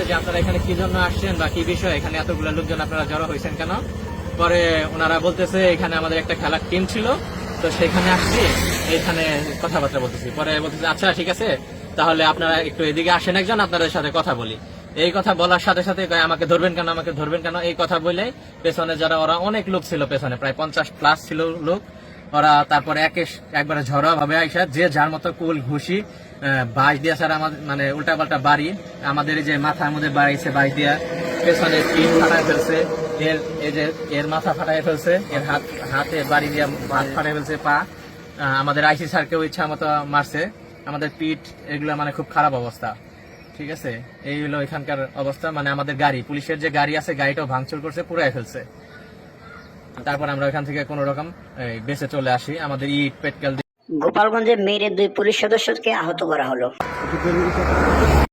যে আপনারা এখানে কি জন্য আসছেন বা কি বিষয়, এখানে এতগুলো লোকজন আপনারা জড়ো হয়েছেন কেন। পরে ওনারা বলতেছে এখানে আমাদের একটা খেলার টিম ছিল, তো সেখানে আসছি, এখানে কথাবার্তা বলতেছি। পরে বলতেছে আচ্ছা ঠিক আছে, তাহলে আপনারা একটু এদিকে আসেন, একজন আপনাদের সাথে কথা বলি। এই কথা বলার সাথে সাথে আমাকে ধরবেন কেন, আমাকে ধরবেন কেন, এই কথা বলে পেছনে যারা ওরা অনেক লোক ছিল, পেছনে প্রায় 50+ ছিল লোক। ওরা তারপরে একবারে ঝড়া ভাবে আইসা যে যার মতো কুল ঘুষি বাঁশ দিয়া স্যার আমাদের মানে উল্টা পাল্টা বাড়ি আমাদের এই যে মাথার মধ্যে বাড়িছে, বাঁশ দিয়া পেছনে পিঠ ফাটাই ফেলছে, এর মাথা ফাটাই ফেলছে, এর হাতে বাড়ি দিয়া হাত ফাটাই ফেলছে, পা। আমাদের আইসি স্যারকেও ইচ্ছা মতো মারছে, আমাদের পিঠ, এগুলো মানে খুব খারাপ অবস্থা। ঠিক আছে, এই হলো এখানকার অবস্থা। মানে আমাদের গাড়ি, পুলিশের যে গাড়ি আছে, গাড়িটাও ভাঙচুর করছে, পুরাই ফেলছে। তারপর আমরা এখান থেকে কোন রকম বেঁচে চলে আসি। আমাদের ইট পেটকেল গোপালগঞ্জে মেরে 2 পুলিশ সদস্যকে আহত করা হলো।